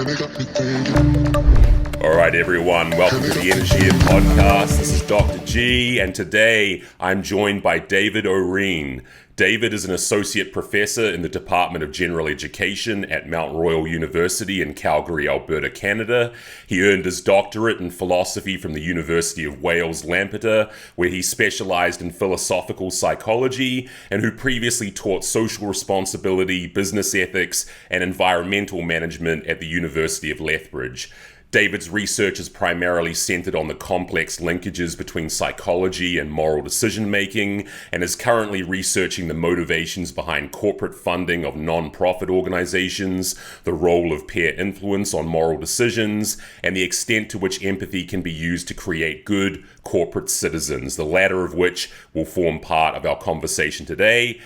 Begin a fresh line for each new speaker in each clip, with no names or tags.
All right, everyone, welcome to the Energeia podcast. This is Dr. G, and today I'm joined by David Ohreen. David is an associate professor in the Department of General Education at Mount Royal University in Calgary, Alberta, Canada. He earned his doctorate in philosophy from the University of Wales, Lampeter, where he specialized in philosophical psychology, and who previously taught social responsibility, business ethics, and environmental management at the University of Lethbridge. David's research is primarily centered on the complex linkages between psychology and moral decision-making, and is currently researching the motivations behind corporate funding of non-profit organizations, the role of peer influence on moral decisions, and the extent to which empathy can be used to create good corporate citizens, the latter of which will form part of our conversation today.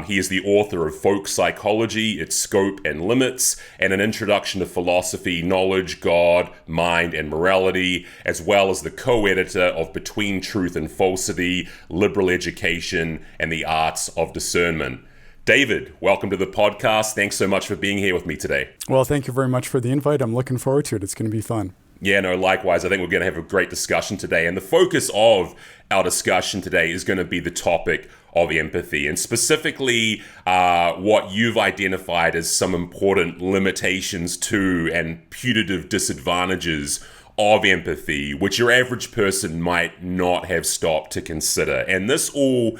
He is the author of Folk Psychology, Its Scope and Limits, and an introduction to philosophy, knowledge, God, mind, and morality, as well as the co-editor of Between Truth and Falsity, Liberal Education, and the Arts of Discernment. David, welcome to the podcast. Thanks so much for being here with me today.
Well, thank you very much for the invite. I'm looking forward to it. It's going to be fun.
Yeah, no, likewise. I think we're going to have a great discussion today. And the focus of our discussion today is going to be the topic of empathy, and specifically what you've identified as some important limitations to and putative disadvantages of empathy, which your average person might not have stopped to consider. And this all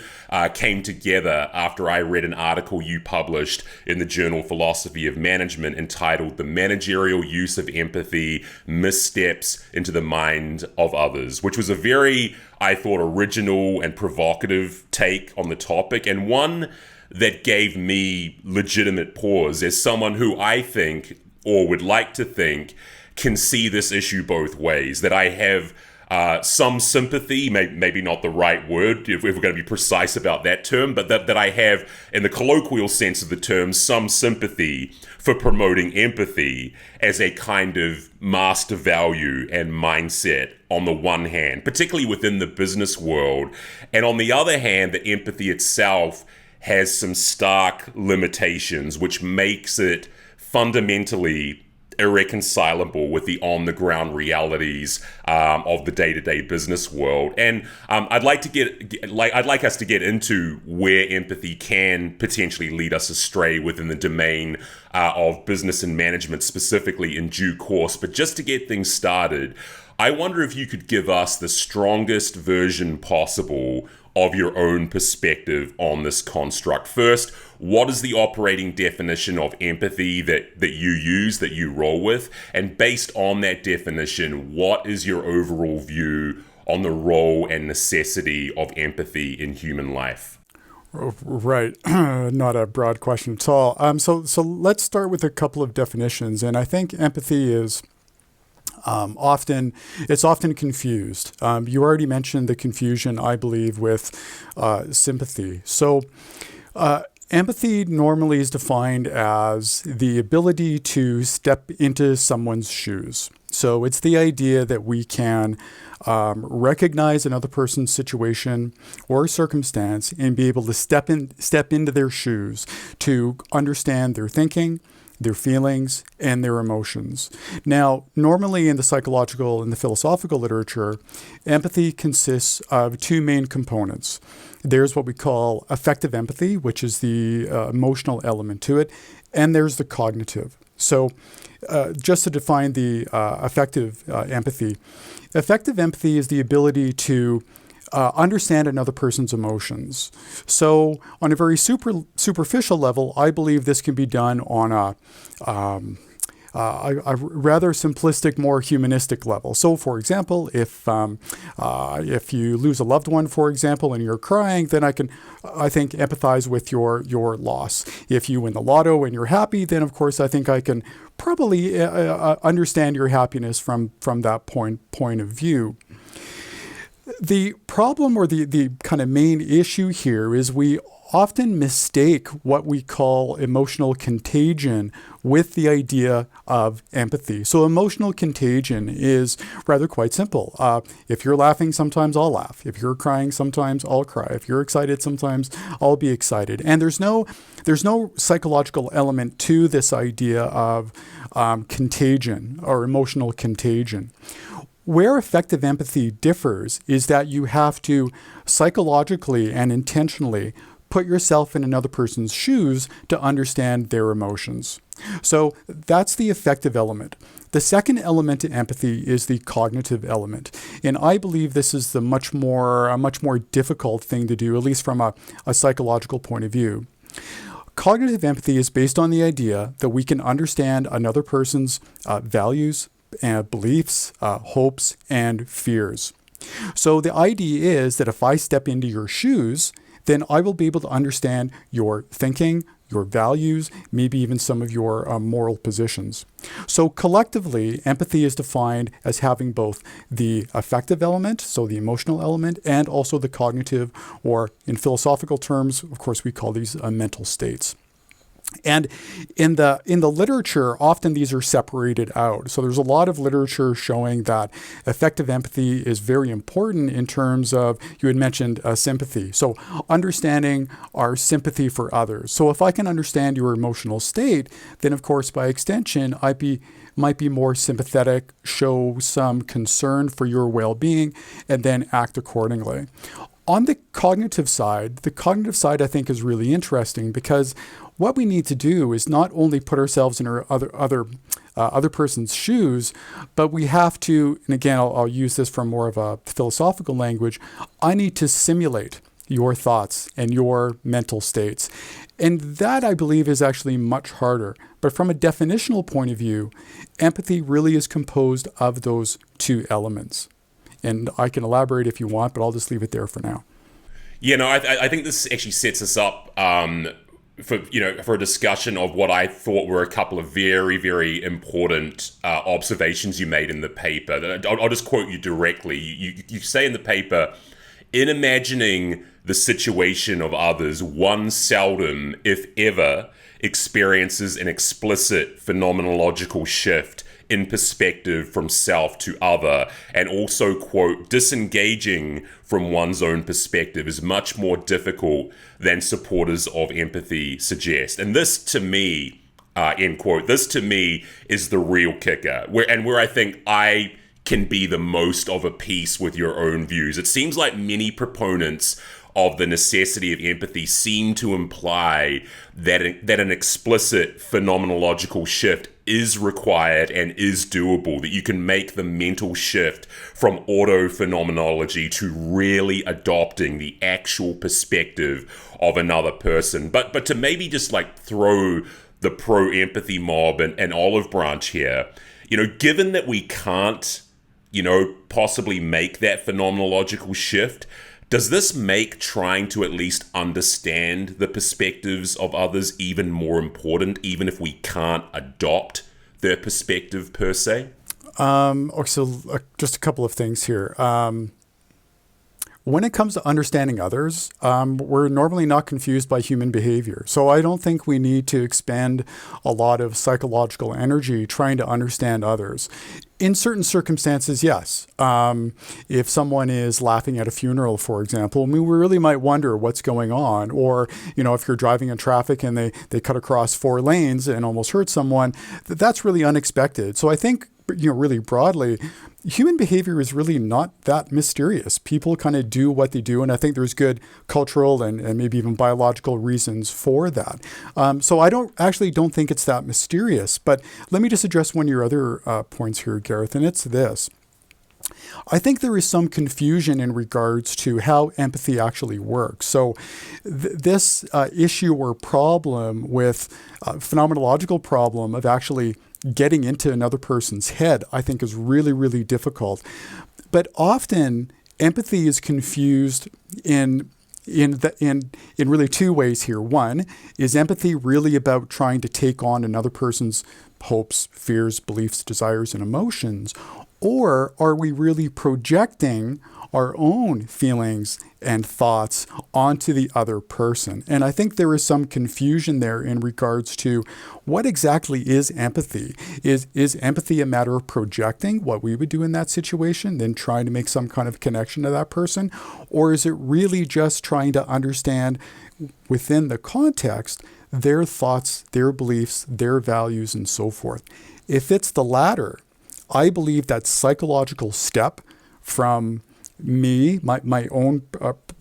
came together after I read an article you published in the journal Philosophy of Management entitled The Managerial Use of Empathy, Missteps into the Mind of Others, which was a very, I thought, original and provocative take on the topic, and one that gave me legitimate pause as someone who I think, or would like to think, can see this issue both ways, that I have some sympathy, maybe not the right word if we're going to be precise about that term, but that I have, in the colloquial sense of the term, some sympathy for promoting empathy as a kind of master value and mindset on the one hand, particularly within the business world, and on the other hand, that empathy itself has some stark limitations, which makes it fundamentally irreconcilable with the on-the-ground realities of the day-to-day business world. And I'd like us to get into where empathy can potentially lead us astray within the domain of business and management, specifically in due course. But just to get things started, I wonder if you could give us the strongest version possible of your own perspective on this construct. First, what is the operating definition of empathy that you use, that you roll with? And based on that definition, what is your overall view on the role and necessity of empathy in human life?
Right. Not a broad question at all. So let's start with a couple of definitions. And I think empathy is often confused. You already mentioned the confusion, I believe, with sympathy. So empathy normally is defined as the ability to step into someone's shoes. So it's the idea that we can recognize another person's situation or circumstance and be able to step into their shoes to understand their thinking, their feelings, and their emotions. Now, normally in the psychological and the philosophical literature, empathy consists of two main components. There's what we call affective empathy, which is the emotional element to it, and there's the cognitive. So just to define the affective empathy is the ability to understand another person's emotions. So on a very superficial level, I believe this can be done on a rather simplistic, more humanistic level. So for example, if you lose a loved one, for example, and you're crying, then I think empathize with your loss. If you win the lotto and you're happy, then of course I think I can probably understand your happiness from that point of view. The problem or the kind of main issue here is we often mistake what we call emotional contagion with the idea of empathy. So emotional contagion is rather quite simple. If you're laughing, sometimes I'll laugh. If you're crying, sometimes I'll cry. If you're excited, sometimes I'll be excited. And there's no psychological element to this idea of contagion or emotional contagion. Where affective empathy differs is that you have to psychologically and intentionally put yourself in another person's shoes to understand their emotions. So that's the affective element. The second element to empathy is the cognitive element. And I believe this is a much more difficult thing to do, at least from a psychological point of view. Cognitive empathy is based on the idea that we can understand another person's values, beliefs, hopes, and fears. So the idea is that if I step into your shoes, then I will be able to understand your thinking, your values, maybe even some of your moral positions. So collectively, empathy is defined as having both the affective element, so the emotional element, and also the cognitive, or in philosophical terms, of course, we call these mental states. And in the literature, often these are separated out. So there's a lot of literature showing that affective empathy is very important in terms of, you had mentioned sympathy. So understanding our sympathy for others. So if I can understand your emotional state, then of course, by extension, might be more sympathetic, show some concern for your well-being, and then act accordingly. On the cognitive side, I think is really interesting because what we need to do is not only put ourselves in our other person's shoes, but we have to, and again, I'll use this from more of a philosophical language, I need to simulate your thoughts and your mental states. And that, I believe, is actually much harder. But from a definitional point of view, empathy really is composed of those two elements. And I can elaborate if you want, but I'll just leave it there for now.
Yeah, no, I think this actually sets us up for a discussion of what I thought were a couple of very, very important observations you made in the paper. I'll just quote you directly. You say in the paper, in imagining the situation of others, one seldom, if ever, experiences an explicit phenomenological shift in perspective from self to other, and also, quote, disengaging from one's own perspective is much more difficult than supporters of empathy suggest. And this to me, end quote, this to me is the real kicker, where I think I can be the most of a piece with your own views. It seems like many proponents of the necessity of empathy seem to imply that an explicit phenomenological shift is required and is doable, that you can make the mental shift from auto-phenomenology to really adopting the actual perspective of another person. But to maybe just like throw the pro-empathy mob and olive branch here, given that we can't, possibly make that phenomenological shift, does this make trying to at least understand the perspectives of others even more important, even if we can't adopt their perspective per se?
Just a couple of things here. When it comes to understanding others, we're normally not confused by human behavior. So I don't think we need to expend a lot of psychological energy trying to understand others. In certain circumstances, yes. If someone is laughing at a funeral, for example, we really might wonder what's going on. Or, if you're driving in traffic and they cut across 4 lanes and almost hurt someone, that's really unexpected. So I think, really broadly, human behavior is really not that mysterious. People kind of do what they do, and I think there's good cultural and maybe even biological reasons for that. So I don't think it's that mysterious. But let me just address one of your other points here, Gareth, and it's this. I think there is some confusion in regards to how empathy actually works. So this issue or problem with phenomenological problem of actually getting into another person's head, I think is really, really difficult. But often empathy is confused in really 2 ways here. One, is empathy really about trying to take on another person's hopes, fears, beliefs, desires, and emotions? Or are we really projecting our own feelings and thoughts onto the other person. And I think there is some confusion there in regards to what exactly is empathy. Is empathy a matter of projecting what we would do in that situation, then trying to make some kind of connection to that person? Or is it really just trying to understand within the context their thoughts, their beliefs, their values, and so forth? If it's the latter, I believe that psychological step from me, my own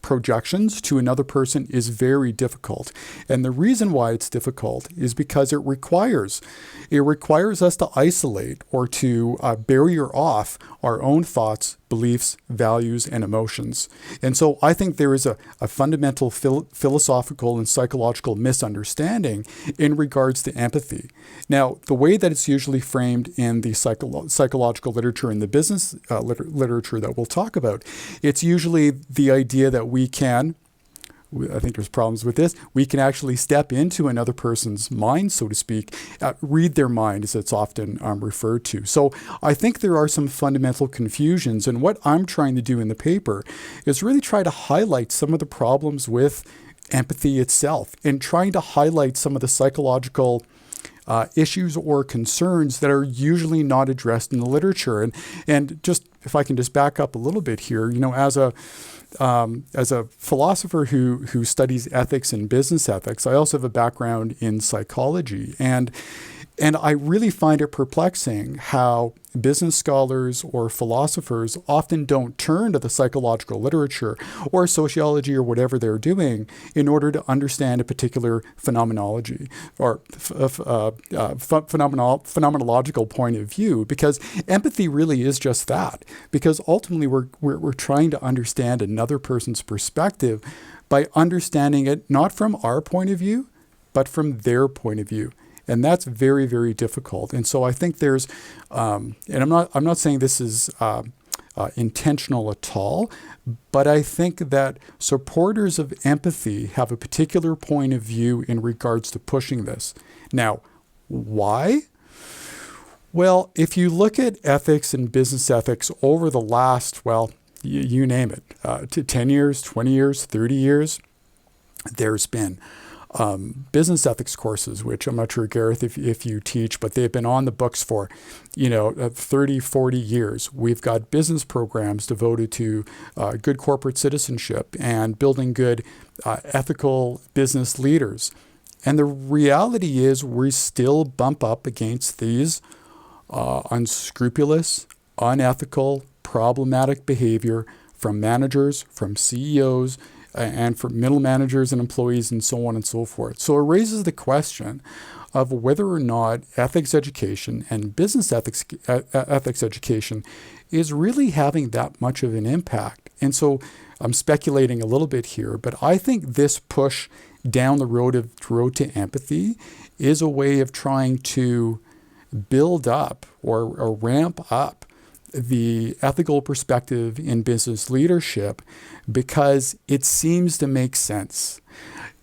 projections to another person is very difficult. And the reason why it's difficult is because it requires us to isolate or to barrier off our own thoughts, beliefs, values, and emotions. And so I think there is a fundamental philosophical and psychological misunderstanding in regards to empathy. Now, the way that it's usually framed in the psychological literature and the business literature that we'll talk about, it's usually the idea that we can, I think there's problems with this, we can actually step into another person's mind, so to speak, read their mind, as it's often referred to. So I think there are some fundamental confusions, and what I'm trying to do in the paper is really try to highlight some of the problems with empathy itself and trying to highlight some of the psychological issues or concerns that are usually not addressed in the literature. And just, if I can just back up a little bit here, as a philosopher who studies ethics and business ethics, I also have a background in psychology. And I really find it perplexing how business scholars or philosophers often don't turn to the psychological literature or sociology or whatever they're doing in order to understand a particular phenomenology or phenomenological point of view, because empathy really is just that. Because ultimately we're trying to understand another person's perspective by understanding it not from our point of view, but from their point of view. And that's very, very difficult. And so I think there's, and I'm not saying this is intentional at all, but I think that supporters of empathy have a particular point of view in regards to pushing this. Now, why? Well, if you look at ethics and business ethics over the last, you name it, to 10 years, 20 years, 30 years, there's been business ethics courses, which I'm not sure, Gareth, if you teach, but they've been on the books for, 30, 40 years. We've got business programs devoted to good corporate citizenship and building good ethical business leaders. And the reality is we still bump up against these unscrupulous, unethical, problematic behavior from managers, from CEOs, and for middle managers and employees and so on and so forth. So it raises the question of whether or not ethics education and business ethics education is really having that much of an impact. And so I'm speculating a little bit here, but I think this push down the road to empathy is a way of trying to build up or ramp up the ethical perspective in business leadership, because it seems to make sense.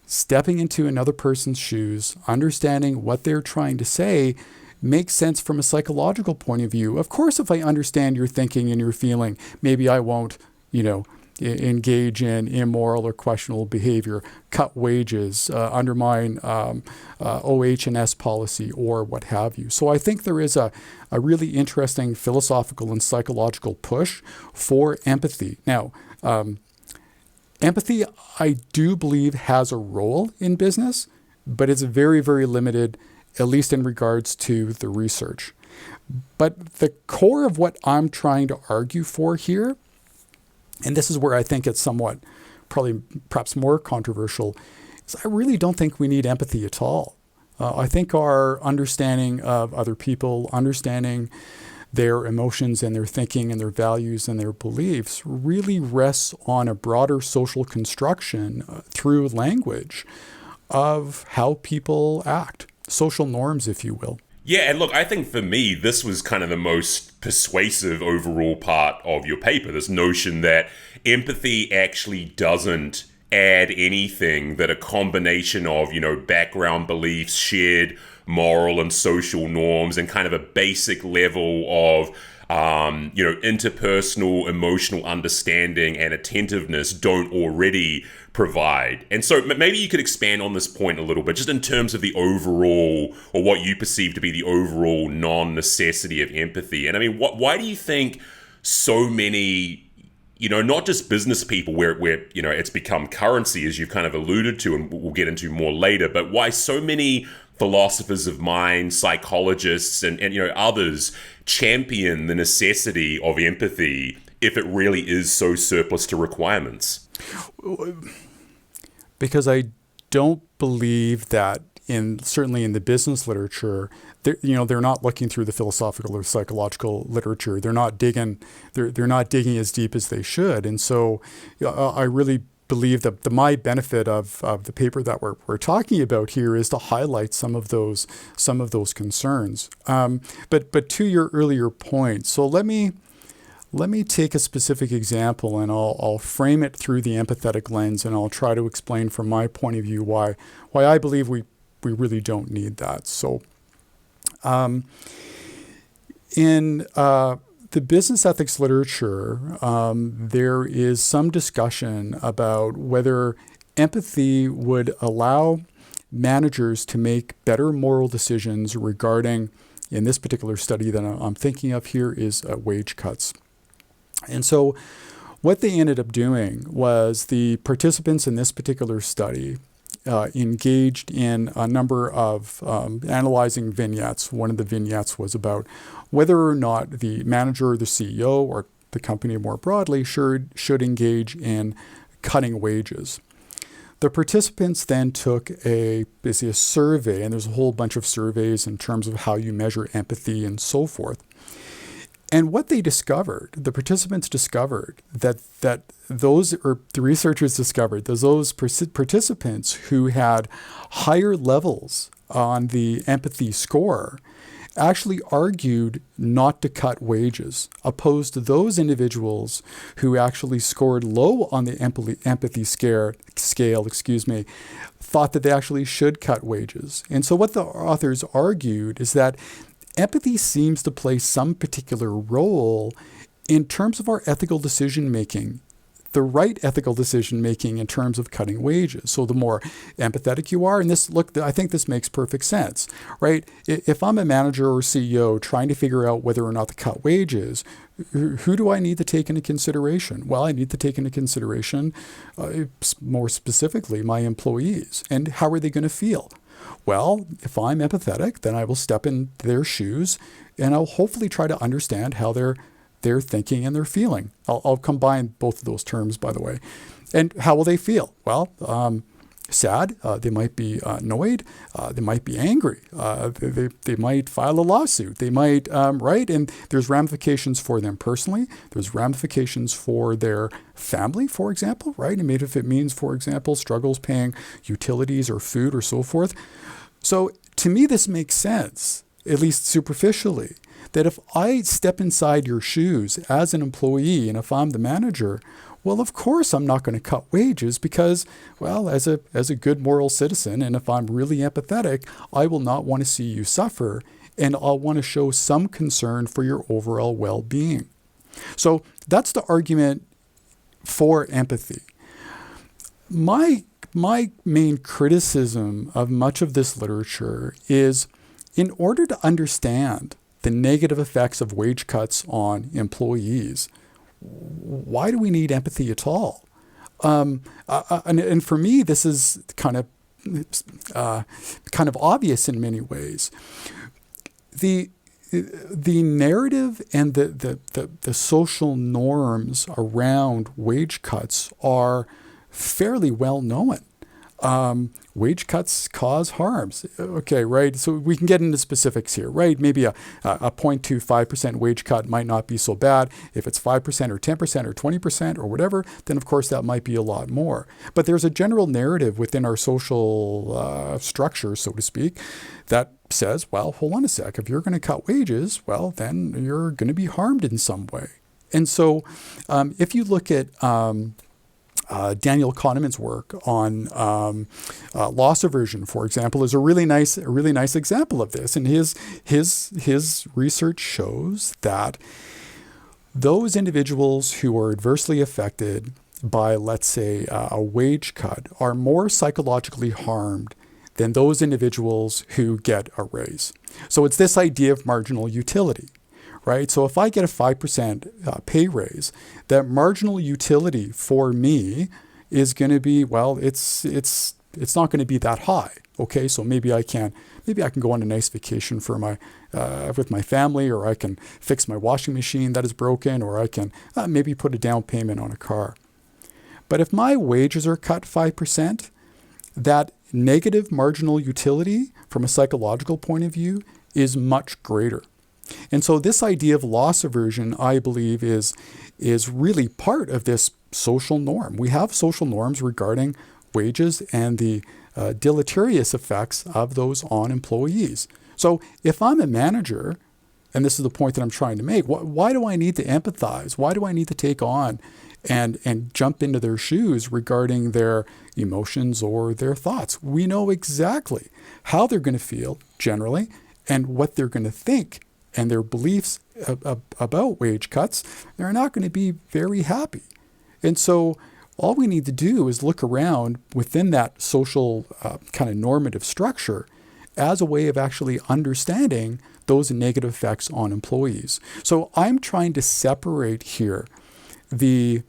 Stepping into another person's shoes, understanding what they're trying to say, makes sense from a psychological point of view. Of course, if I understand your thinking and your feeling, maybe I won't, engage in immoral or questionable behavior, cut wages, undermine OH&S policy, or what have you. So I think there is a really interesting philosophical and psychological push for empathy. Now, empathy, I do believe, has a role in business, but it's very, very limited, at least in regards to the research. But the core of what I'm trying to argue for here, and this is where I think it's somewhat, perhaps more controversial, is I really don't think we need empathy at all. I think our understanding of other people, understanding their emotions and their thinking and their values and their beliefs really rests on a broader social construction through language of how people act, social norms, if you will.
Yeah, and look, I think for me, this was kind of the most persuasive overall part of your paper, this notion that empathy actually doesn't add anything, that a combination of, background beliefs, shared moral and social norms, and kind of a basic level of interpersonal emotional understanding and attentiveness don't already provide. And so maybe you could expand on this point a little bit, just in terms of the overall, or what you perceive to be the overall non-necessity of empathy. And I mean, why do you think so many, not just business people where it's become currency, as you've kind of alluded to, and we'll get into more later, but why so many philosophers of mind, psychologists, and others champion the necessity of empathy if it really is so surplus to requirements?
Because I don't believe that certainly in the business literature, they're not looking through the philosophical or psychological literature. They're not digging as deep as they should. And so I really believe that my benefit of the paper that we're talking about here is to highlight some of those concerns. But to your earlier point, so let me take a specific example, and I'll frame it through the empathetic lens, and I'll try to explain from my point of view why I believe we really don't need that. So in the business ethics literature, there is some discussion about whether empathy would allow managers to make better moral decisions regarding, in this particular study that I'm thinking of here, is wage cuts. And so what they ended up doing was the participants in this particular study engaged in a number of analyzing vignettes. One of the vignettes was about whether or not the manager or the CEO or the company more broadly should engage in cutting wages. The participants then took basically a survey, and there's a whole bunch of surveys in terms of how you measure empathy and so forth. And what they discovered, the participants discovered that the researchers discovered that those participants who had higher levels on the empathy score actually argued not to cut wages, opposed to those individuals who actually scored low on the empathy scale, thought that they actually should cut wages. And so what the authors argued is that empathy seems to play some particular role in terms of our ethical decision-making, the right ethical decision-making in terms of cutting wages. So the more empathetic you are, and I think this makes perfect sense, right? If I'm a manager or CEO trying to figure out whether or not to cut wages, who do I need to take into consideration? Well, I need to take into consideration, more specifically, my employees. And how are they going to feel? Well, if I'm empathetic, then I will step in their shoes, and I'll hopefully try to understand how they're thinking and they're feeling. I'll combine both of those terms, by the way. And how will they feel? Well, sad. They might be annoyed. They might be angry. They might file a lawsuit. They might, right? And there's ramifications for them personally. There's ramifications for their family, for example, right? And maybe if it means, for example, struggles paying utilities or food or so forth. So to me, this makes sense, at least superficially, that if I step inside your shoes as an employee, and if I'm the manager, well, of course, I'm not going to cut wages because, well, as a good moral citizen, and if I'm really empathetic, I will not want to see you suffer, and I'll want to show some concern for your overall well-being. So that's the argument for empathy. My main criticism of much of this literature is, in order to understand the negative effects of wage cuts on employees, why do we need empathy at all? And for me, this is kind of obvious in many ways. The narrative and the social norms around wage cuts are fairly well known. Wage cuts cause harms. Okay, right? So we can get into specifics here, right? Maybe a 0.25% wage cut might not be so bad. If it's 5% or 10% or 20% or whatever, then of course that might be a lot more. But there's a general narrative within our social structure, so to speak, that says, well, hold on a sec. If you're going to cut wages, well, then you're going to be harmed in some way. And so if you look at Daniel Kahneman's work on loss aversion, for example, is a really nice example of this. And his research shows that those individuals who are adversely affected by, let's say, a wage cut are more psychologically harmed than those individuals who get a raise. So it's this idea of marginal utility, right? So if I get a 5% pay raise, that marginal utility for me is going to be, well, it's not going to be that high. Okay, so maybe I can go on a nice vacation for with my family, or I can fix my washing machine that is broken, or I can maybe put a down payment on a car. But if my wages are cut 5%, that negative marginal utility from a psychological point of view is much greater. And so this idea of loss aversion, I believe, is really part of this social norm. We have social norms regarding wages and the deleterious effects of those on employees. So if I'm a manager, and this is the point that I'm trying to make, why do I need to empathize? Why do I need to take on and jump into their shoes regarding their emotions or their thoughts? We know exactly how they're going to feel generally and what they're going to think, and their beliefs about wage cuts. They're not going to be very happy. And so all we need to do is look around within that social kind of normative structure as a way of actually understanding those negative effects on employees. So I'm trying to separate here you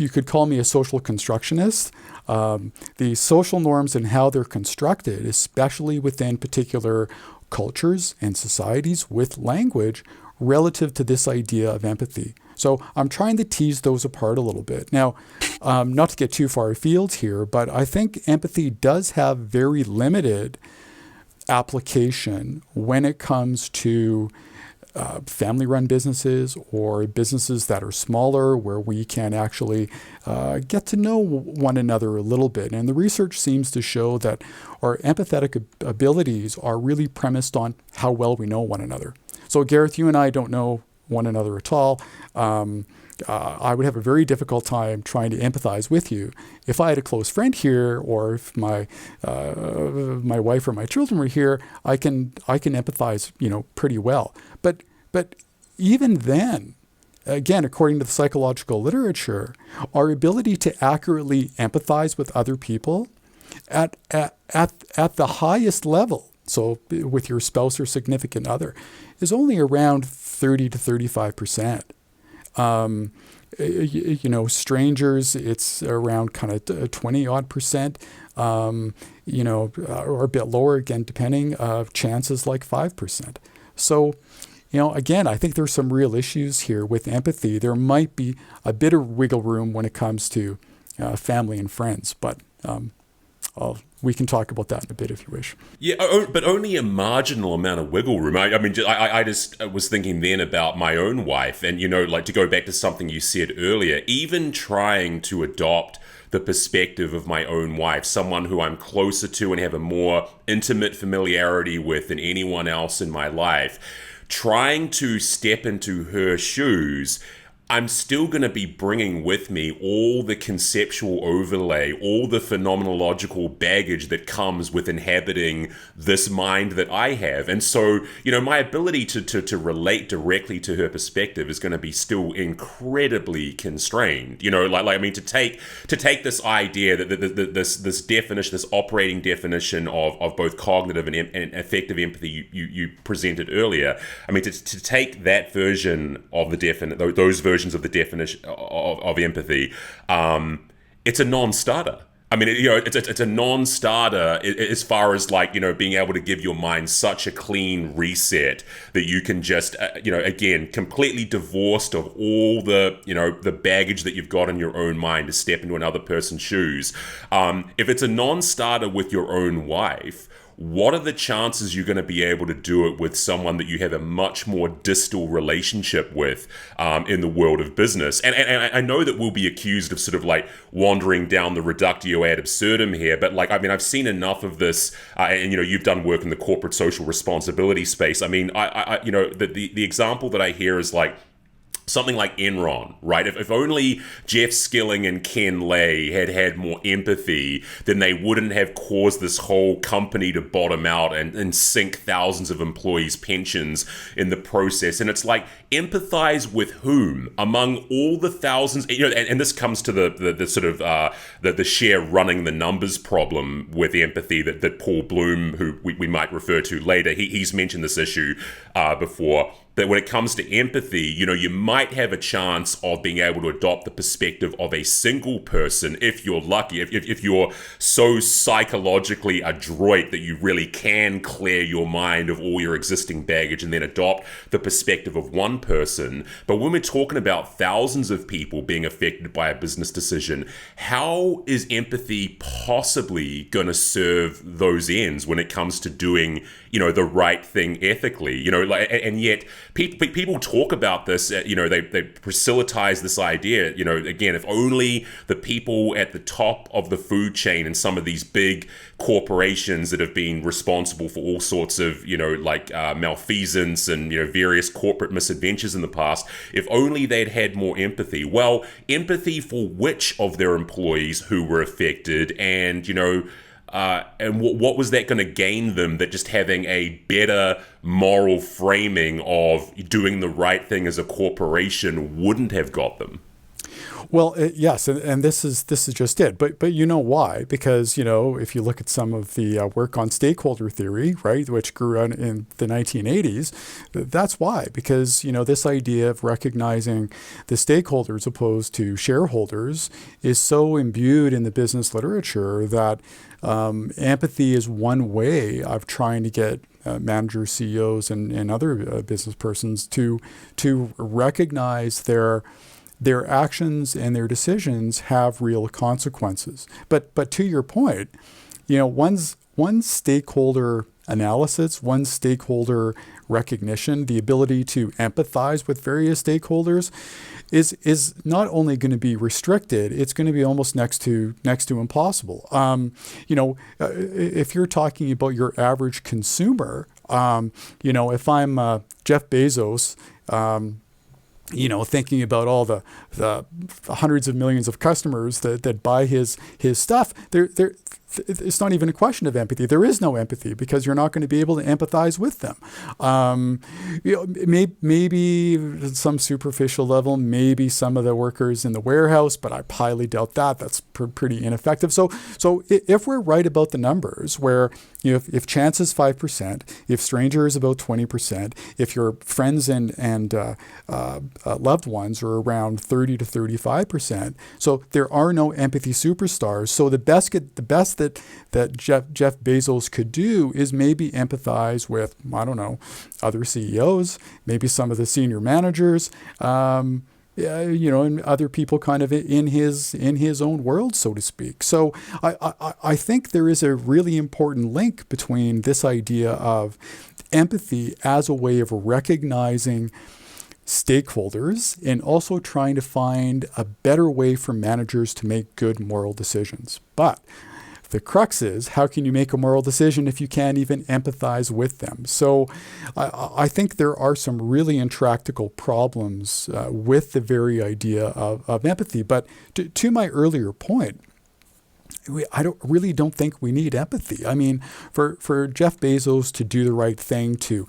could call me a social constructionist, the social norms and how they're constructed, especially within particular cultures and societies with language relative to this idea of empathy. So I'm trying to tease those apart a little bit. Now, not to get too far afield here, but I think empathy does have very limited application when it comes to family-run businesses or businesses that are smaller, where we can actually get to know one another a little bit. And the research seems to show that our empathetic abilities are really premised on how well we know one another. So Gareth, you and I don't know one another at all. I would have a very difficult time trying to empathize with you. If I had a close friend here, or if my wife or my children were here, I can empathize, pretty well. But even then, again, according to the psychological literature, our ability to accurately empathize with other people at the highest level, so with your spouse or significant other, is only around 30 to 35%. Strangers, it's around kind of 20 odd percent, or a bit lower, again, depending, chances like 5%. So, again, I think there's some real issues here with empathy. There might be a bit of wiggle room when it comes to family and friends, but we can talk about that in a bit if you wish.
Yeah, but only a marginal amount of wiggle room. I just was thinking then about my own wife, and, to go back to something you said earlier, even trying to adopt the perspective of my own wife, someone who I'm closer to and have a more intimate familiarity with than anyone else in my life, trying to step into her shoes, I'm still going to be bringing with me all the conceptual overlay, all the phenomenological baggage that comes with inhabiting this mind that I have. And so, my ability to relate directly to her perspective is going to be still incredibly constrained. To take this idea that this definition, this operating definition of both cognitive and affective empathy you presented earlier. To take that version of the those versions of the definition of empathy, it's a non-starter. It's a non-starter as far as being able to give your mind such a clean reset that you can just, again, completely divorced of all the baggage that you've got in your own mind to step into another person's shoes. If it's a non-starter with your own wife, what are the chances you're going to be able to do it with someone that you have a much more distal relationship with in the world of business? And I know that we'll be accused of sort of wandering down the reductio ad absurdum here, but I've seen enough of this, and you've done work in the corporate social responsibility space. The example that I hear is something like Enron, right? If only Jeff Skilling and Ken Lay had had more empathy, then they wouldn't have caused this whole company to bottom out and sink thousands of employees' pensions in the process. And it's like, empathize with whom? Among all the thousands, and this comes to the sort of the share running the numbers problem with empathy that Paul Bloom, who we might refer to later, he's mentioned this issue before. That when it comes to empathy, you might have a chance of being able to adopt the perspective of a single person if you're lucky, if you're so psychologically adroit that you really can clear your mind of all your existing baggage and then adopt the perspective of one person. But when we're talking about thousands of people being affected by a business decision, how is empathy possibly going to serve those ends when it comes to doing, the right thing ethically? And yet people talk about this, they proselytize this idea, again, if only the people at the top of the food chain and some of these big corporations that have been responsible for all sorts of, malfeasance and, various corporate misadventures in the past, if only they'd had more empathy. Well, empathy for which of their employees who were affected, and, and what was that going to gain them that just having a better moral framing of doing the right thing as a corporation wouldn't have got them?
Well, yes, and this is just it. But you know why? Because if you look at some of the work on stakeholder theory, right, which grew out in the 1980s, that's why. Because this idea of recognizing the stakeholders opposed to shareholders is so imbued in the business literature that empathy is one way of trying to get managers, CEOs, and other business persons to recognize their actions and their decisions have real consequences. But to your point, one stakeholder analysis, one stakeholder recognition, the ability to empathize with various stakeholders is not only going to be restricted, it's going to be almost next to impossible. If you're talking about your average consumer, if I'm Jeff Bezos, thinking about all the hundreds of millions of customers that buy his stuff, it's not even a question of empathy. There is no empathy because you're not going to be able to empathize with them. Maybe at some superficial level, maybe some of the workers in the warehouse, but I highly doubt that. That's pretty ineffective. So if we're right about the numbers, where if chance is 5%, if stranger is about 20%, if your friends and loved ones are around 30 to 35%, so there are no empathy superstars. So the best that Jeff Bezos could do is maybe empathize with, other CEOs, maybe some of the senior managers, and other people kind of in his own world, so to speak. So I think there is a really important link between this idea of empathy as a way of recognizing stakeholders and also trying to find a better way for managers to make good moral decisions. But the crux is, how can you make a moral decision if you can't even empathize with them? So I think there are some really intractable problems with the very idea of empathy. But to my earlier point, I don't think we need empathy. I mean, for Jeff Bezos to do the right thing, to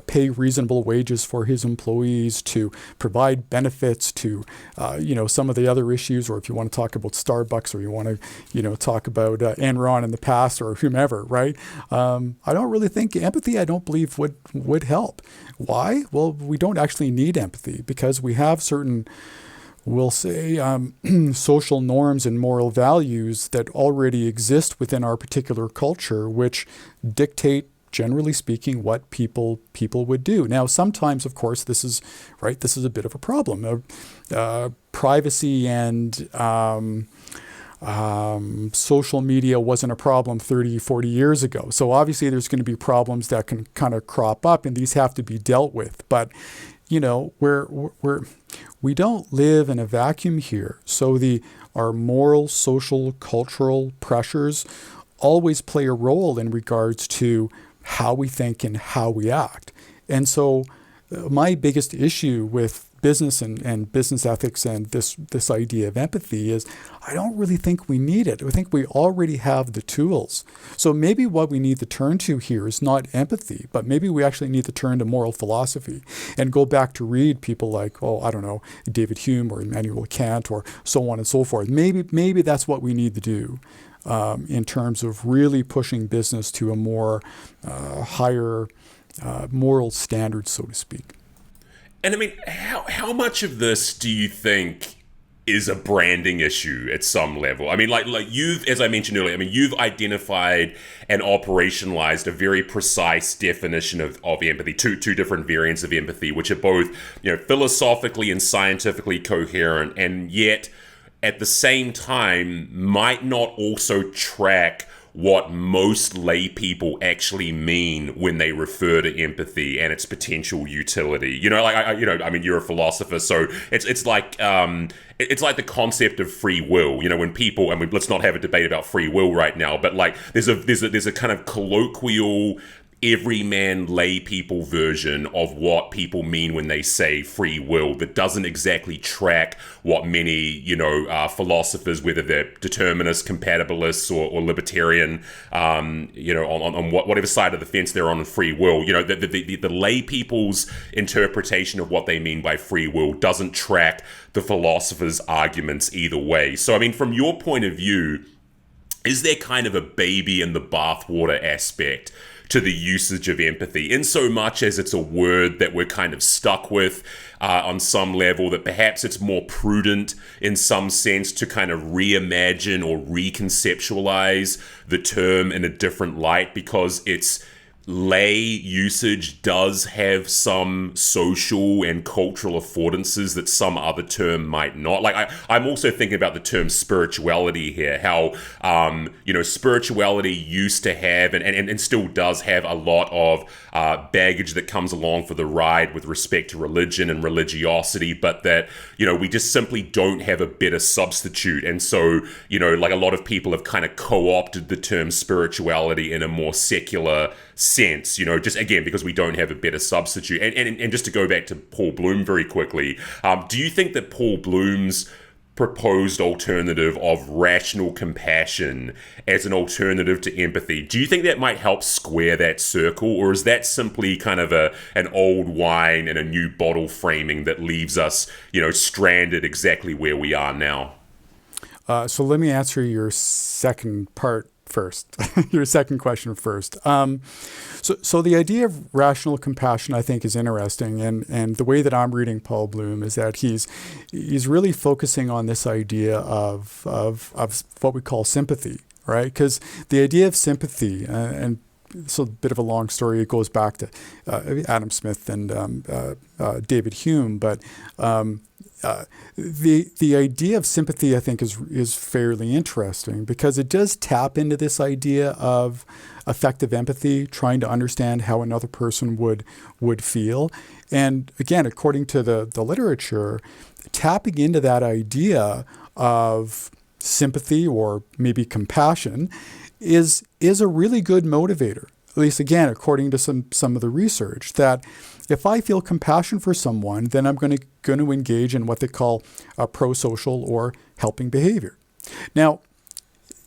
pay reasonable wages for his employees, to provide benefits to, some of the other issues, or if you want to talk about Starbucks, or you want to, talk about Enron in the past, or whomever, right? I don't really think empathy, I don't believe would help. Why? Well, we don't actually need empathy because we have certain, we'll say, social norms and moral values that already exist within our particular culture, which dictate, generally speaking, what people would do. Now, sometimes, of course, this is a bit of a problem. Privacy and social media wasn't a problem 30, 40 years ago. So obviously there's going to be problems that can kind of crop up, and these have to be dealt with. But we don't live in a vacuum here. So our moral, social, cultural pressures always play a role in regards to how we think and how we act. And so my biggest issue with business and business ethics and this idea of empathy is I don't really think we need it. I think we already have the tools. So maybe what we need to turn to here is not empathy, but maybe we actually need to turn to moral philosophy and go back to read people like, David Hume or Immanuel Kant or so on and so forth. Maybe that's what we need to do in terms of really pushing business to a more higher moral standard, so to speak.
And I mean, how much of this do you think is a branding issue at some level? I mean, like you've, as I mentioned earlier, I mean, you've identified and operationalized a very precise definition of empathy, two different variants of empathy, which are both, philosophically and scientifically coherent, and yet at the same time might not also track what most lay people actually mean when they refer to empathy and its potential utility. You're a philosopher, so it's like the concept of free will. When people, and let's not have a debate about free will right now, but like there's a kind of colloquial, everyman lay people version of what people mean when they say free will that doesn't exactly track what many philosophers, whether they're determinists, compatibilists, or libertarian, on whatever side of the fence they're on free will, the lay people's interpretation of what they mean by free will doesn't track the philosopher's arguments either way. So I mean, from your point of view, is there kind of a baby in the bathwater aspect to the usage of empathy, in so much as it's a word that we're kind of stuck with on some level, that perhaps it's more prudent in some sense to kind of reimagine or reconceptualize the term in a different light because its lay usage does have some social and cultural affordances that some other term might not. Like I'm also thinking about the term spirituality here, how spirituality used to have and still does have a lot of baggage that comes along for the ride with respect to religion and religiosity, but that we just simply don't have a better substitute. And so like a lot of people have kind of co-opted the term spirituality in a more secular sense, just again because we don't have a better substitute. And just to go back to Paul Bloom very quickly, do you think that Paul Bloom's proposed alternative of rational compassion as an alternative to empathy, do you think that might help square that circle, or is that simply kind of an old wine and a new bottle framing that leaves us stranded exactly where we are now?
So let me answer your second part first, your second question first. So the idea of rational compassion, I think, is interesting, and the way that I'm reading Paul Bloom is that he's really focusing on this idea of what we call sympathy, right? Because the idea of sympathy, and so a bit of a long story, it goes back to Adam Smith and David Hume, but the idea of sympathy, I think, is fairly interesting because it does tap into this idea of affective empathy, trying to understand how another person would feel. And again, according to the literature, tapping into that idea of sympathy or maybe compassion is a really good motivator. At least, again, according to some of the research, that if I feel compassion for someone, then I'm going to engage in what they call pro-social or helping behavior. Now,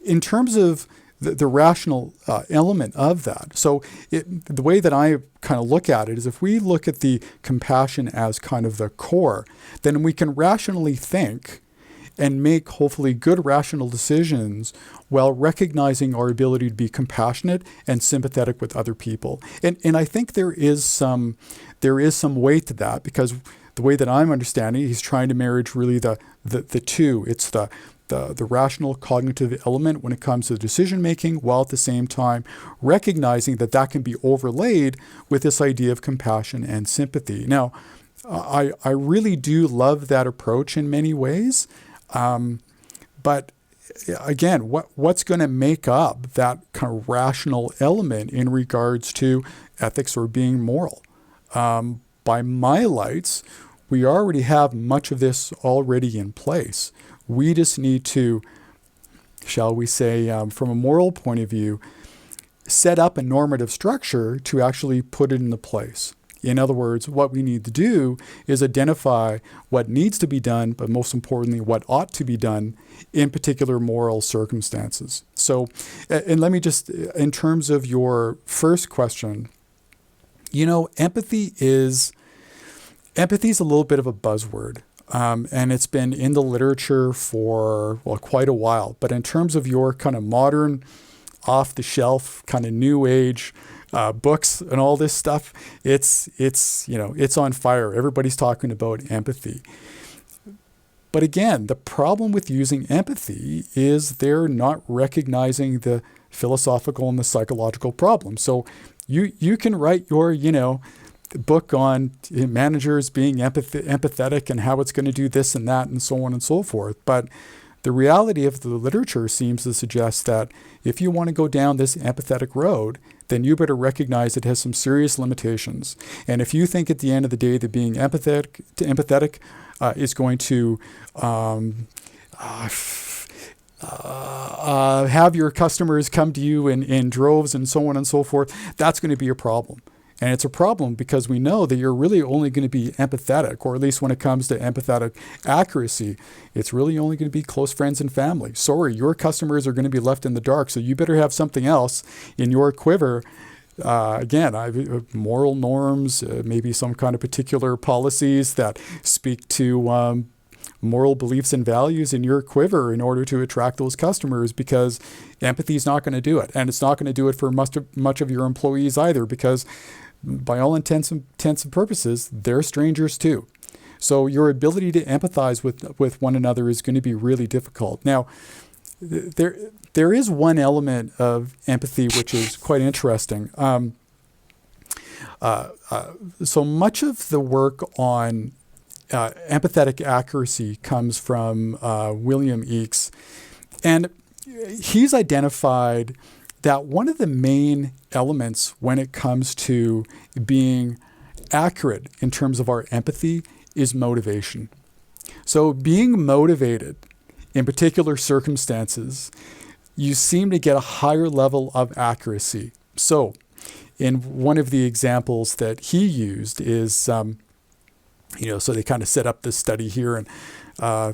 in terms of the rational element of that, so the way that I kind of look at it is if we look at the compassion as kind of the core, then we can rationally think and make hopefully good rational decisions while recognizing our ability to be compassionate and sympathetic with other people. And I think there is some weight to that, because the way that I'm understanding, he's trying to marriage really the two. It's the rational cognitive element when it comes to decision making, while at the same time recognizing that can be overlaid with this idea of compassion and sympathy. Now, I really do love that approach in many ways. But again, what's going to make up that kind of rational element in regards to ethics or being moral? By my lights, we already have much of this already in place. We just need to, shall we say, from a moral point of view, set up a normative structure to actually put it into place. In other words, what we need to do is identify what needs to be done, but most importantly, what ought to be done in particular moral circumstances. So, and let me just, in terms of your first question, empathy is a little bit of a buzzword. And it's been in the literature for, quite a while. But in terms of your kind of modern, off-the-shelf, kind of new age books and all this stuff, it's on fire. Everybody's talking about empathy. But again, the problem with using empathy is they're not recognizing the philosophical and the psychological problem. So you can write your, book on managers being empathetic and how it's going to do this and that and so on and so forth. But the reality of the literature seems to suggest that if you want to go down this empathetic road, then you better recognize it has some serious limitations. And if you think at the end of the day that being empathetic is going to have your customers come to you in droves and so on and so forth, that's going to be a problem. And it's a problem because we know that you're really only going to be empathetic, or at least when it comes to empathetic accuracy, it's really only going to be close friends and family. Sorry, your customers are going to be left in the dark, so you better have something else in your quiver. Again, moral norms, maybe some kind of particular policies that speak to moral beliefs and values in your quiver in order to attract those customers, because empathy is not going to do it. And it's not going to do it for much of your employees either, because by all intents and purposes, they're strangers too. So your ability to empathize with one another is going to be really difficult. Now, there is one element of empathy which is quite interesting. So much of the work on empathetic accuracy comes from William Eakes. And he's identified that one of the main elements when it comes to being accurate in terms of our empathy is motivation. So being motivated in particular circumstances, you seem to get a higher level of accuracy. So in one of the examples that he used is, so they kind of set up this study here, and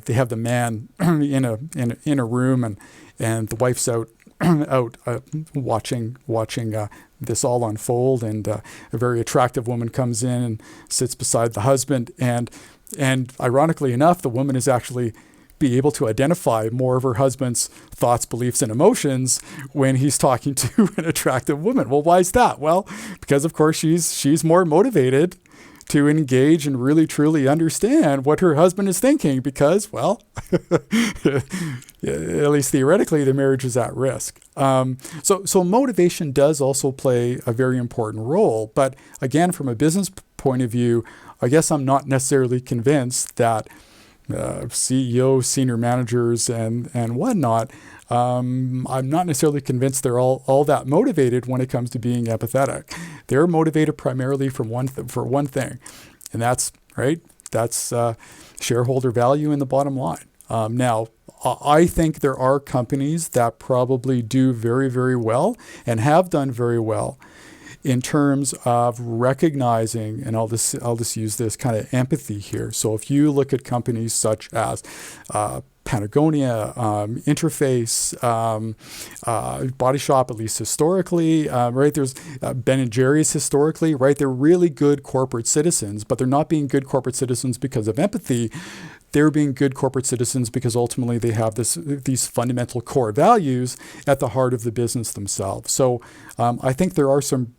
they have the man in a room, and the wife's out watching this all unfold, and a very attractive woman comes in and sits beside the husband, and ironically enough, the woman is actually be able to identify more of her husband's thoughts, beliefs, and emotions when he's talking to an attractive woman. Well, why is that? Well, because of course she's more motivated to engage and really truly understand what her husband is thinking, because, well, at least theoretically, the marriage is at risk. So motivation does also play a very important role. But again, from a business point of view, I guess I'm not necessarily convinced that CEOs, senior managers, and whatnot, I'm not necessarily convinced they're all that motivated when it comes to being empathetic. They're motivated primarily for one thing, and that's shareholder value in the bottom line. Now, I think there are companies that probably do very, very well and have done very well in terms of recognizing, and I'll just use this kind of empathy here. So if you look at companies such as Patagonia, Interface, Body Shop, at least historically, right? There's Ben & Jerry's historically, right? They're really good corporate citizens, but they're not being good corporate citizens because of empathy. They're being good corporate citizens because ultimately they have these fundamental core values at the heart of the business themselves. So I think there are some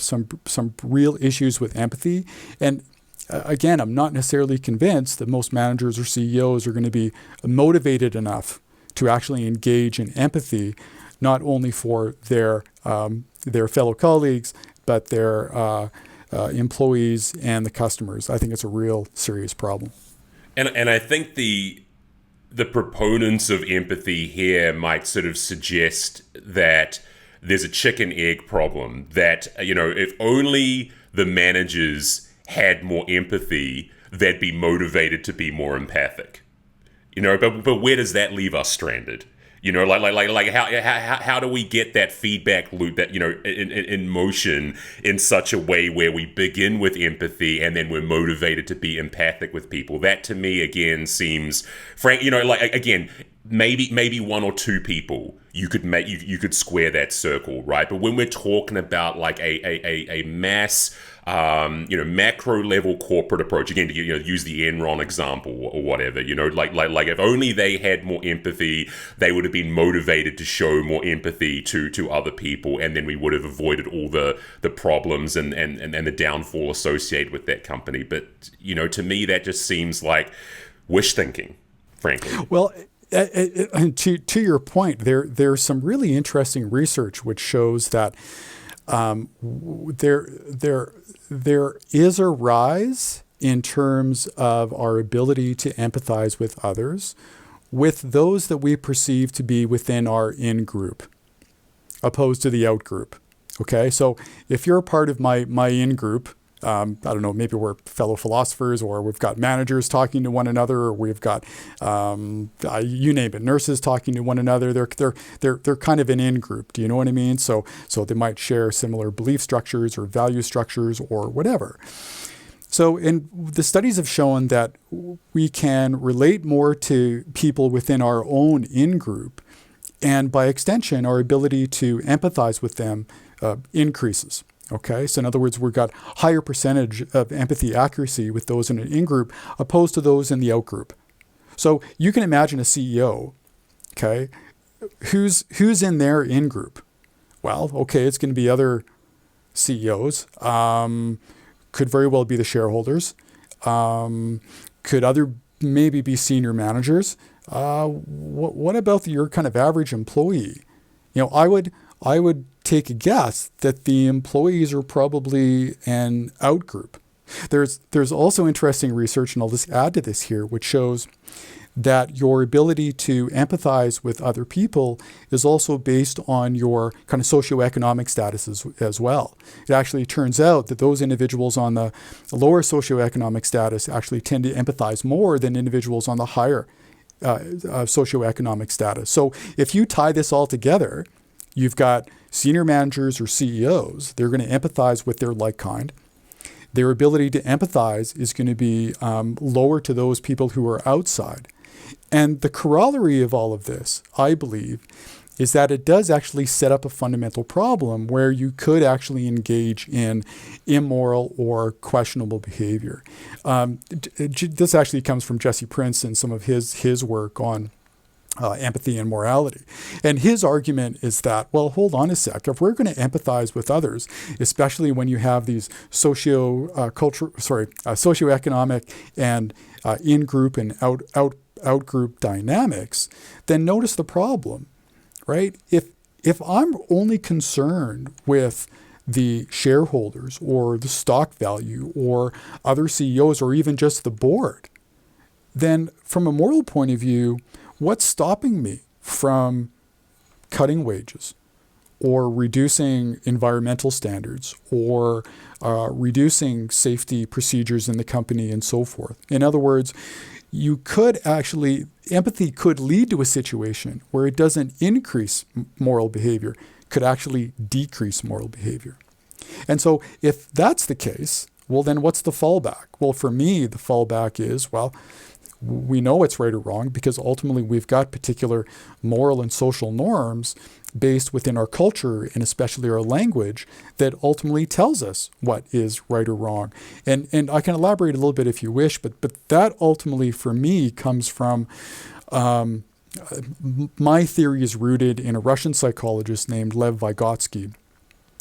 real issues with empathy. And again, I'm not necessarily convinced that most managers or CEOs are going to be motivated enough to actually engage in empathy, not only for their fellow colleagues, but their employees and the customers. I think it's a real serious problem.
And I think the proponents of empathy here might sort of suggest that there's a chicken egg problem, that, if only the managers had more empathy, they'd be motivated to be more empathic. But where does that leave us stranded? You know, how do we get that feedback loop that, you know, in motion in such a way where we begin with empathy and then we're motivated to be empathic with people? That to me again seems frank. You know, like again, maybe one or two people you could make you could square that circle, right? But when we're talking about like a mass macro level corporate approach, again, to use the Enron example or whatever, like if only they had more empathy, they would have been motivated to show more empathy to other people, and then we would have avoided all the problems and the downfall associated with that company. But to me, that just seems like wish thinking, frankly.
Well, to your point, there's some really interesting research which shows that there is a rise in terms of our ability to empathize with others, with those that we perceive to be within our in-group, opposed to the out-group. Okay, so if you're a part of my in-group, I don't know, maybe we're fellow philosophers, or we've got managers talking to one another, or we've got, you name it, nurses talking to one another. They're kind of an in-group. Do you know what I mean? So they might share similar belief structures or value structures or whatever. So the studies have shown that we can relate more to people within our own in-group, and by extension, our ability to empathize with them increases. Okay, so in other words, we've got higher percentage of empathy accuracy with those in an in-group opposed to those in the out-group. So you can imagine a CEO, okay, who's in their in-group. Well, okay, it's going to be other CEOs, could very well be the shareholders, could maybe be senior managers. What about your kind of average employee? I would take a guess that the employees are probably an out-group. There's also interesting research, and I'll just add to this here, which shows that your ability to empathize with other people is also based on your kind of socioeconomic status as well. It actually turns out that those individuals on the lower socioeconomic status actually tend to empathize more than individuals on the higher socioeconomic status. So if you tie this all together, you've got senior managers or CEOs. They're going to empathize with their like kind. Their ability to empathize is going to be lower to those people who are outside. And the corollary of all of this, I believe, is that it does actually set up a fundamental problem where you could actually engage in immoral or questionable behavior. This actually comes from Jesse Prince and some of his work on empathy and morality. And his argument is that, well, hold on a sec. If we're going to empathize with others, especially when you have these socioeconomic and in-group and out-group dynamics, then notice the problem, right? If I'm only concerned with the shareholders or the stock value or other CEOs or even just the board, then from a moral point of view, what's stopping me from cutting wages or reducing environmental standards or reducing safety procedures in the company and so forth? In other words, empathy could lead to a situation where it doesn't increase moral behavior, could actually decrease moral behavior. And so if that's the case, well, then what's the fallback? Well, for me, the fallback is, well, we know it's right or wrong because ultimately we've got particular moral and social norms based within our culture and especially our language that ultimately tells us what is right or wrong. And I can elaborate a little bit if you wish, but that ultimately for me comes from my theory is rooted in a Russian psychologist named Lev Vygotsky.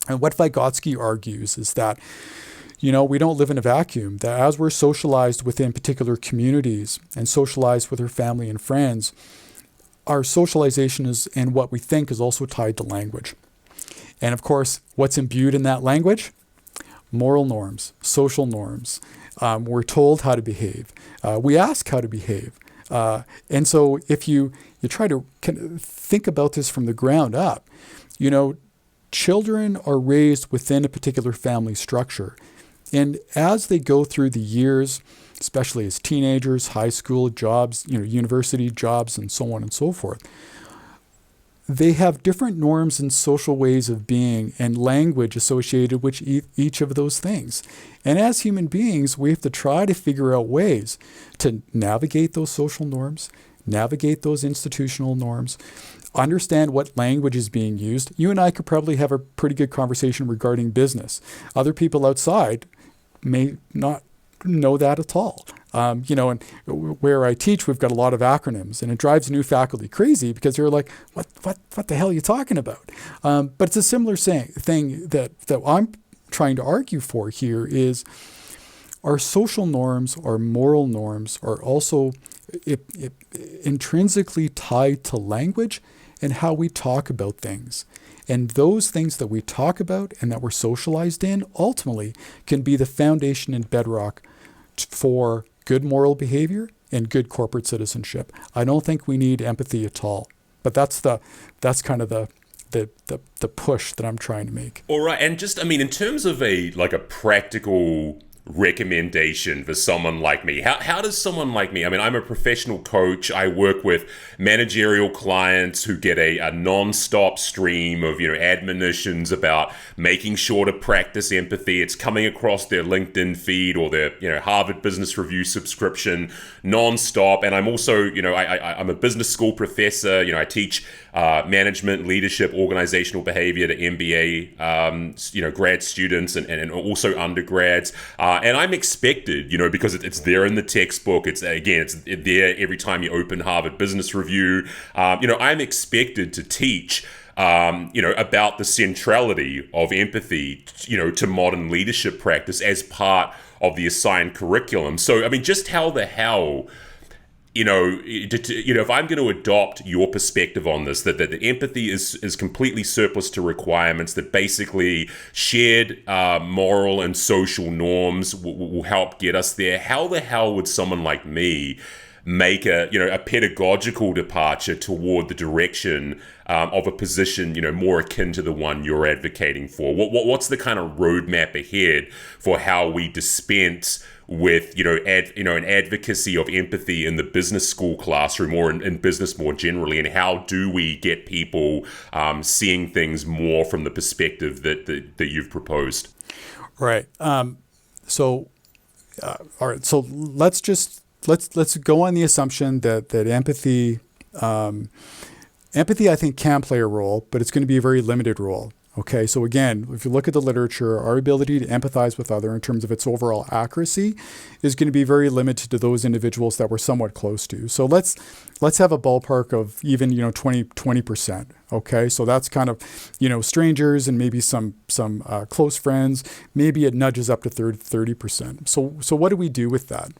And what Vygotsky argues is that we don't live in a vacuum, that as we're socialized within particular communities and socialized with our family and friends, our socialization is and what we think is also tied to language. And of course, what's imbued in that language? Moral norms, social norms. We're told how to behave. We ask how to behave. And so if you try to think about this from the ground up, children are raised within a particular family structure. And as they go through the years, especially as teenagers, high school jobs, university jobs, and so on and so forth, they have different norms and social ways of being and language associated with each of those things. And as human beings, we have to try to figure out ways to navigate those social norms, navigate those institutional norms, understand what language is being used. You and I could probably have a pretty good conversation regarding business. Other people outside may not know that at all. And where I teach, we've got a lot of acronyms, and it drives new faculty crazy because they're like, what the hell are you talking about? But it's a similar thing that I'm trying to argue for here is our social norms, our moral norms are also intrinsically tied to language and how we talk about things. And those things that we talk about and that we're socialized in ultimately can be the foundation and bedrock for good moral behavior and good corporate citizenship. I don't think we need empathy at all. But that's kind of the push that I'm trying to make.
All right, and just in terms of a practical recommendation for someone like me, how does someone like me, I'm a professional coach. I work with managerial clients who get a non-stop stream of admonitions about making sure to practice empathy. It's coming across their LinkedIn feed or their Harvard Business Review subscription non-stop. And I'm also I'm a business school professor. I teach management, leadership, organizational behavior to MBA grad students and also undergrads. And I'm expected, because it's there in the textbook. It's there every time you open Harvard Business Review. I'm expected to teach, about the centrality of empathy, to modern leadership practice as part of the assigned curriculum. So, just how the hell, if I'm going to adopt your perspective on this, that empathy is completely surplus to requirements, that basically shared moral and social norms will help get us there, how the hell would someone like me make a pedagogical departure toward the direction of a position, more akin to the one you're advocating for? What's the kind of roadmap ahead for how we dispense with an advocacy of empathy in the business school classroom or in business more generally, and how do we get people seeing things more from the perspective that you've proposed?
Right. All right. So let's go on the assumption that empathy I think can play a role, but it's going to be a very limited role. Okay, so again, if you look at the literature, our ability to empathize with other in terms of its overall accuracy is going to be very limited to those individuals that we're somewhat close to. So let's have a ballpark of even 20%. Okay, so that's kind of strangers and maybe some close friends. Maybe it nudges up to 30%. So what do we do with that?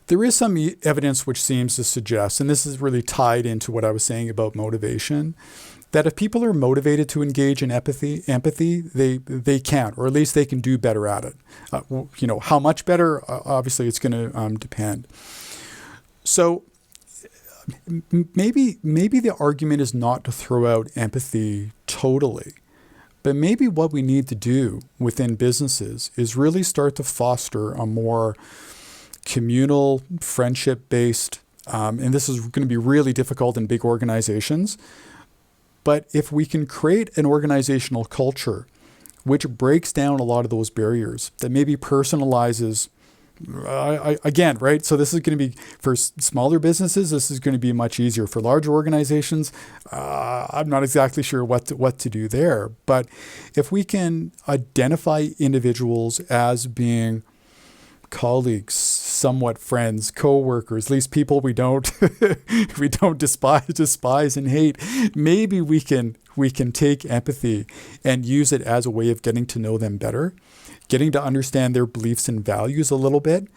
There is some evidence which seems to suggest, and this is really tied into what I was saying about motivation, that if people are motivated to engage in empathy, they can, or at least they can do better at it. How much better? Obviously, it's going to depend. So maybe the argument is not to throw out empathy totally, but maybe what we need to do within businesses is really start to foster a more communal, friendship-based, and this is going to be really difficult in big organizations. But if we can create an organizational culture which breaks down a lot of those barriers, that maybe personalizes, again, right? So this is going to be, for smaller businesses, this is going to be much easier. For larger organizations, I'm not exactly sure what to do there. But if we can identify individuals as being colleagues, somewhat friends, co-workers, at least people we don't despise and hate, maybe we can take empathy and use it as a way of getting to know them better, getting to understand their beliefs and values a little bit,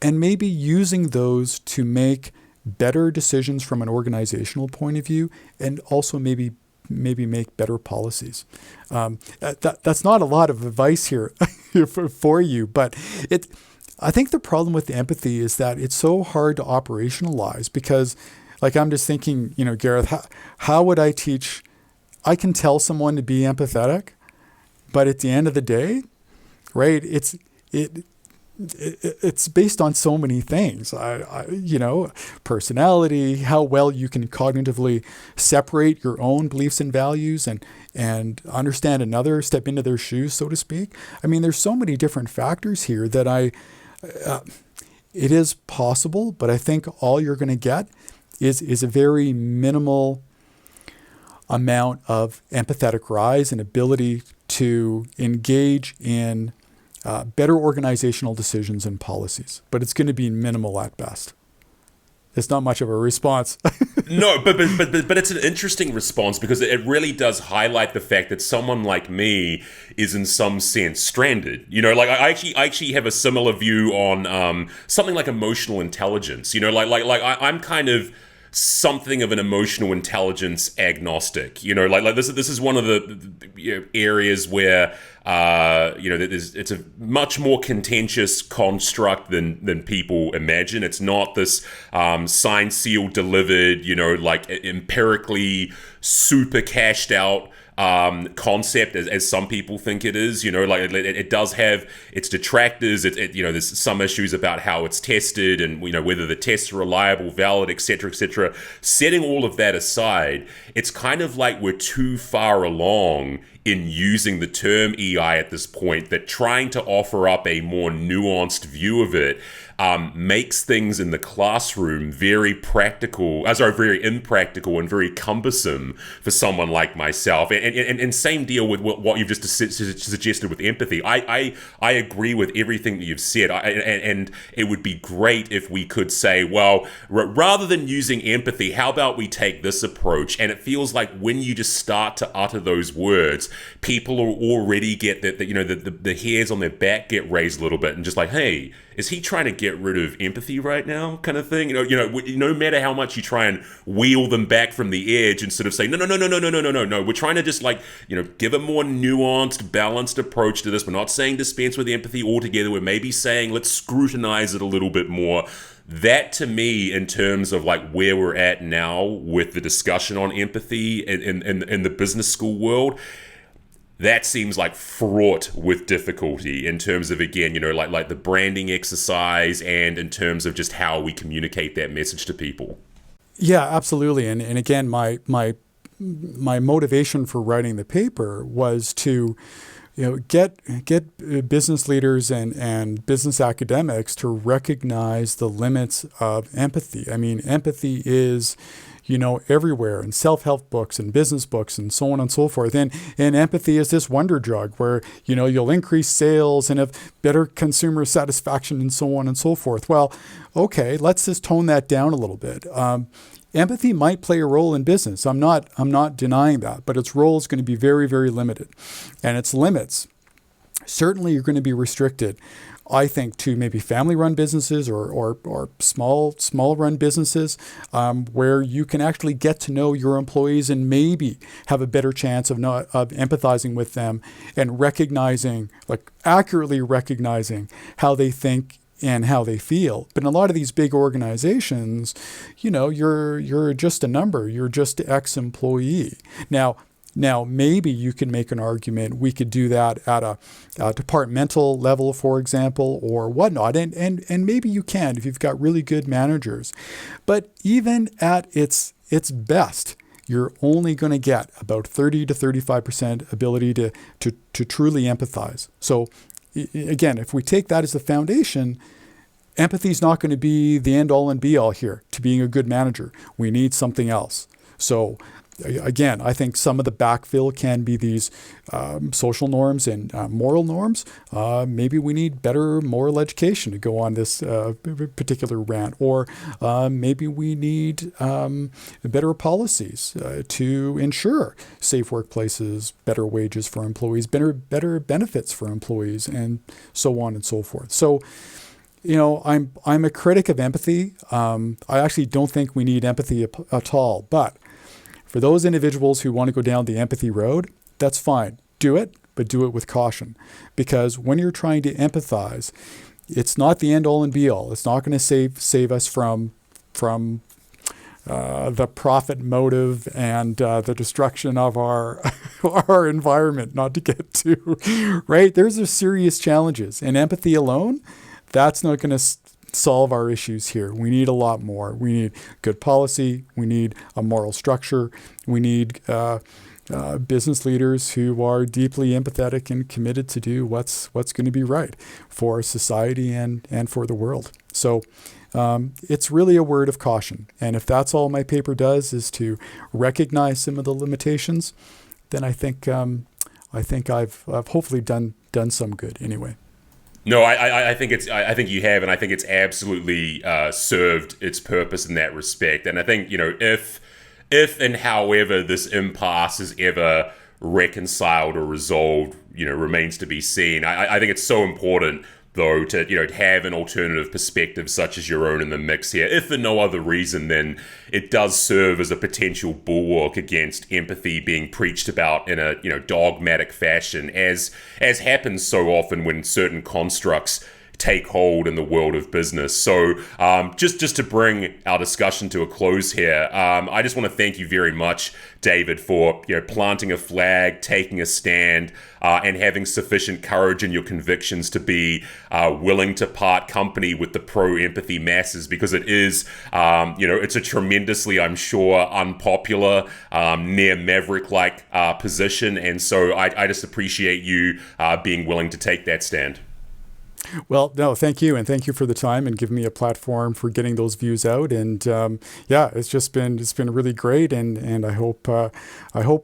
and maybe using those to make better decisions from an organizational point of view, and also maybe make better policies. That's not a lot of advice here for you, but I think the problem with empathy is that it's so hard to operationalize because, I'm just thinking, Gareth, how would I teach? I can tell someone to be empathetic, but at the end of the day, right, it's based on so many things. Personality, how well you can cognitively separate your own beliefs and values and understand another, step into their shoes, so to speak. I mean, there's so many different factors here that it is possible, but I think all you're going to get is a very minimal amount of empathetic rise and ability to engage in better organizational decisions and policies. But it's going to be minimal at best. It's not much of a response.
No, but it's an interesting response because it really does highlight the fact that someone like me is in some sense stranded. Like I actually have a similar view on something like emotional intelligence. I'm kind of something of an emotional intelligence agnostic. Like this is one of the areas where it's a much more contentious construct than people imagine. It's not this signed, sealed, delivered, like empirically super cashed out concept as some people think it is. Like it does have its detractors. There's some issues about how it's tested and whether the tests are reliable, valid, etc., etc. Setting all of that aside, it's kind of like we're too far along in using the term EI at this point that trying to offer up a more nuanced view of it makes things in the classroom very impractical and very cumbersome for someone like myself. And same deal with what you've just suggested with empathy. I agree with everything that you've said. And it would be great if we could say, well, rather than using empathy, how about we take this approach? And it feels like when you just start to utter those words, people already get the hairs on their back get raised a little bit and just like, hey, is he trying to get rid of empathy right now, kind of thing? No matter how much you try and wheel them back from the edge and sort of say, no, we're trying to just give a more nuanced, balanced approach to this. We're not saying dispense with empathy altogether. We're maybe saying let's scrutinize it a little bit more. That to me, in terms of like where we're at now with the discussion on empathy in the business school world, that seems like fraught with difficulty in terms of, again, like the branding exercise and in terms of just how we communicate that message to people.
Yeah, absolutely. And again, my motivation for writing the paper was to get business leaders and business academics to recognize the limits of empathy. I mean, empathy is everywhere in self-help books and business books and so on and so forth. And empathy is this wonder drug where, you'll increase sales and have better consumer satisfaction and so on and so forth. Well, okay, let's just tone that down a little bit. Empathy might play a role in business. I'm not denying that, but its role is going to be very, very limited. And its limits certainly are going to be restricted, I think, to maybe family-run businesses or small-run businesses where you can actually get to know your employees and maybe have a better chance of empathizing with them and accurately recognizing how they think and how they feel. But in a lot of these big organizations, you're just a number. You're just X employee. Now, maybe you can make an argument we could do that at a departmental level, for example, or whatnot. And maybe you can if you've got really good managers. But even at its best, you're only going to get about 30 to 35% ability to truly empathize. So again, if we take that as the foundation, empathy is not going to be the end all and be all here to being a good manager. We need something else. So again, I think some of the backfill can be these social norms and moral norms. Maybe we need better moral education to go on this particular rant, or maybe we need better policies to ensure safe workplaces, better wages for employees, better benefits for employees, and so on and so forth. So, I'm a critic of empathy. I actually don't think we need empathy at all, but for those individuals who want to go down the empathy road, that's fine. Do it, but do it with caution. Because when you're trying to empathize, it's not the end all and be all. It's not going to save us from the profit motive and the destruction of our our environment, not to get too, right? There's serious challenges. And empathy alone, that's not going to solve our issues here. We need a lot more. We need good policy. We need a moral structure. We need business leaders who are deeply empathetic and committed to do what's going to be right for society and for the world. So it's really a word of caution. And if that's all my paper does is to recognize some of the limitations, then I think I've hopefully done some good anyway.
No, I think you have, and I think it's absolutely served its purpose in that respect. And I think, if and however this impasse is ever reconciled or resolved, remains to be seen. I think it's so important, though, to have an alternative perspective such as your own in the mix here. If for no other reason, then it does serve as a potential bulwark against empathy being preached about in a dogmatic fashion, as happens so often when certain constructs take hold in the world of business. So just to bring our discussion to a close here, I just want to thank you very much, David, for planting a flag, taking a stand, and having sufficient courage in your convictions to be willing to part company with the pro-empathy masses, because it is, it's a tremendously, I'm sure, unpopular, near maverick-like position. And so I just appreciate you being willing to take that stand.
Well, no, thank you. And thank you for the time and giving me a platform for getting those views out. And it's been really great. And I hope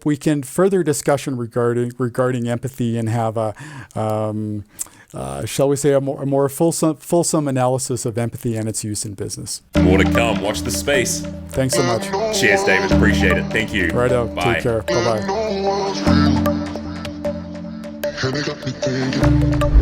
we can further discussion regarding empathy and have a, shall we say, a more fulsome analysis of empathy and its use in business.
More to come. Watch the space.
Thanks so much.
Cheers, David. Appreciate it. Thank you.
Right out.
Bye.
Take care. Bye-bye.
And they got me thinking.